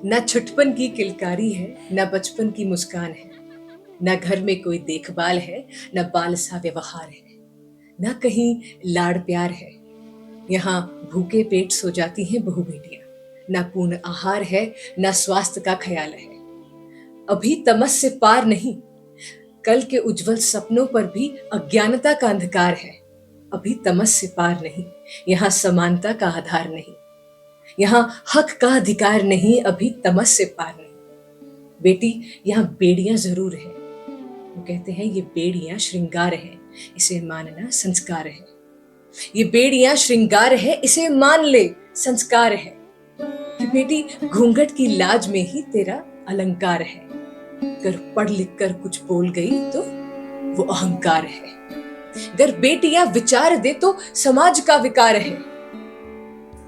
न छुटपन की किलकारी है, न बचपन की मुस्कान है, न घर में कोई देखभाल है, न बाल सा व्यवहार है, न कहीं लाड़ प्यार है। यहाँ भूखे पेट सो जाती हैं बहू बेटियां, न पूर्ण आहार है, न स्वास्थ्य का ख्याल है। अभी तमस से पार नहीं, कल के उज्जवल सपनों पर भी अज्ञानता का अंधकार है। अभी तमस से पार नहीं, यहाँ समानता का आधार नहीं, यहाँ हक का अधिकार नहीं, अभी तमस से पार नहीं। बेटी, यहाँ बेड़ियां जरूर है। वो कहते हैं ये बेड़ियां श्रृंगार है, इसे मानना संस्कार है। ये बेड़ियां श्रृंगार है, इसे मान ले संस्कार है। कि बेटी, घूंघट की लाज में ही तेरा अलंकार है। अगर पढ़ लिख कर कुछ बोल गई तो वो अहंकार है। अगर बेटियां विचार दे तो समाज का विकार है।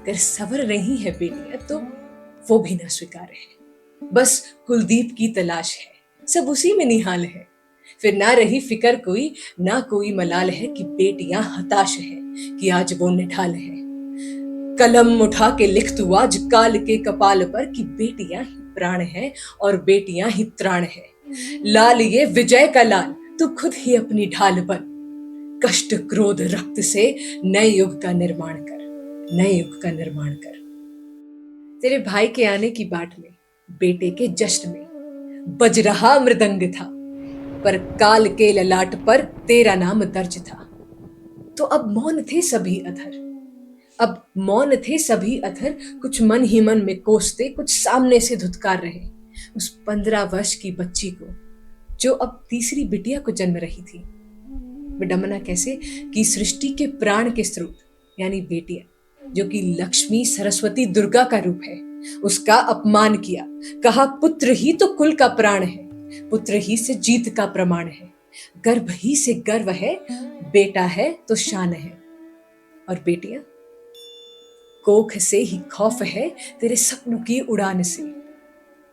अगर सवर रही है बेटियां तो वो भी ना स्वीकार है। बस कुलदीप की तलाश है, सब उसी में निहाल है। फिर ना रही फिकर कोई, ना कोई मलाल है कि बेटियां हताश है, कि आज वो निढाल है। कलम उठा के लिख तू आज काल के कपाल पर कि बेटियां ही प्राण है और बेटियां ही त्राण है। लाल ये विजय का लाल, तू खुद ही अपनी ढाल बन। कष्ट क्रोध रक्त से नए युग का निर्माण कर, नए युग का निर्माण कर। तेरे भाई के आने की बाट में, बेटे के जश्न में बज रहा मृदंग था, पर काल के ललाट पर तेरा नाम दर्ज था। तो अब मौन थे सभी अधर, अब मौन थे सभी अधर, कुछ मन ही मन में कोसते, कुछ सामने से धुतकार रहे उस 15 वर्ष की बच्ची को जो अब तीसरी बिटिया को जन्म रही थी। विडंबना कैसे कि सृष्टि के प्राण के स्रोत यानी बेटियां, जो कि लक्ष्मी सरस्वती दुर्गा का रूप है, उसका अपमान किया। कहा पुत्र ही तो कुल का प्राण है, पुत्र ही से जीत का प्रमाण है। गर्भ ही से गर्व है, बेटा है तो शान है। और बेटियां, कोख से ही खौफ है तेरे सपनों की उड़ान से।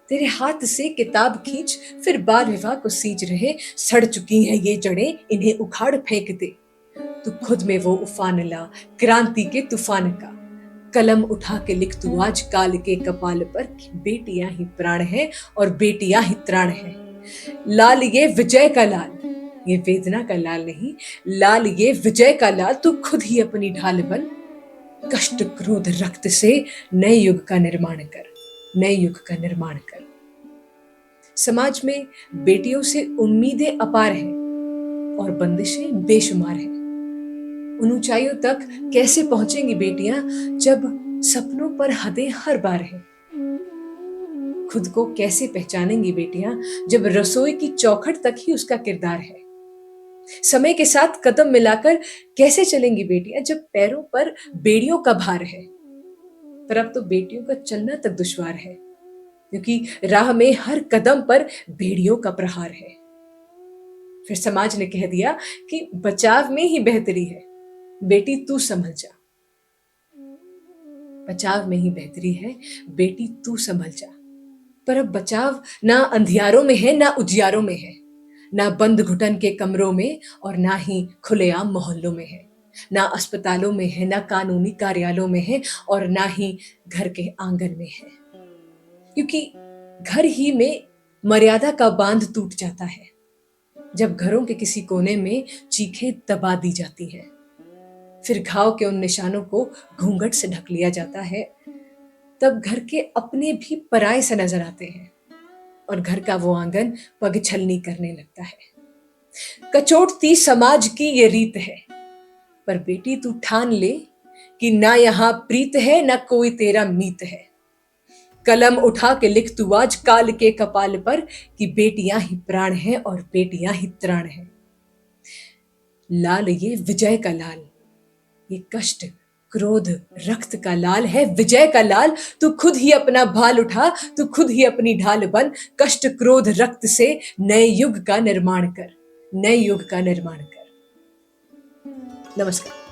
तेरे हाथ से किताब खींच फिर बाल विवाह को सींच रहे। सड़ चुकी हैं ये जड़ें, इन्हें उखाड़ फेंक दे। तू खुद में वो उफान ला क्रांति के तूफान का। कलम उठा के लिख तू आज काल के कपाल पर कि बेटियां ही प्राण है और बेटियां ही त्राण है। लाल ये विजय का लाल, ये वेदना का लाल नहीं, लाल ये विजय का लाल, तू खुद ही अपनी ढाल बन। कष्ट क्रोध रक्त से नए युग का निर्माण कर, नए युग का निर्माण कर। समाज में बेटियों से उम्मीदें अपार हैं और बंदिशें बेशुमार हैं। उन ऊंचाइयों तक कैसे पहुंचेंगी बेटियां जब सपनों पर हदें हर बार हैं। खुद को कैसे पहचानेंगी बेटियां जब रसोई की चौखट तक ही उसका किरदार है। समय के साथ कदम मिलाकर कैसे चलेंगी बेटियां जब पैरों पर बेड़ियों का भार है। पर अब तो बेटियों का चलना तक दुश्वार है, क्योंकि राह में हर कदम पर बेड़ियों का प्रहार है। फिर समाज ने कह दिया कि बचाव में ही बेहतरी है, बेटी तू संभल जा। बचाव में ही बेहतरी है, बेटी तू संभल जा। पर अब बचाव ना अंधियारों में है, ना उजियारों में है, ना बंद घुटन के कमरों में और ना ही खुलेआम मोहल्लों में है, ना अस्पतालों में है, ना कानूनी कार्यालयों में है और ना ही घर के आंगन में है। क्योंकि घर ही में मर्यादा का बांध टूट जाता है जब घरों के किसी कोने में चीखें दबा दी जाती हैं। फिर घाव के उन निशानों को घूंघट से ढक लिया जाता है। तब घर के अपने भी पराये से नजर आते हैं और घर का वो आंगन पगछलनी करने लगता है। कचोटती समाज की ये रीत है, पर बेटी तू ठान ले कि ना यहाँ प्रीत है, ना कोई तेरा मीत है। कलम उठा के लिख तू आज काल के कपाल पर कि बेटियां ही प्राण है और बेटियां ही त्राण है। लाल ये विजय का लाल, ये कष्ट क्रोध रक्त का लाल है विजय का लाल। तू खुद ही अपना भाल उठा, तू खुद ही अपनी ढाल बन। कष्ट क्रोध रक्त से नए युग का निर्माण कर, नए युग का निर्माण कर। नमस्कार।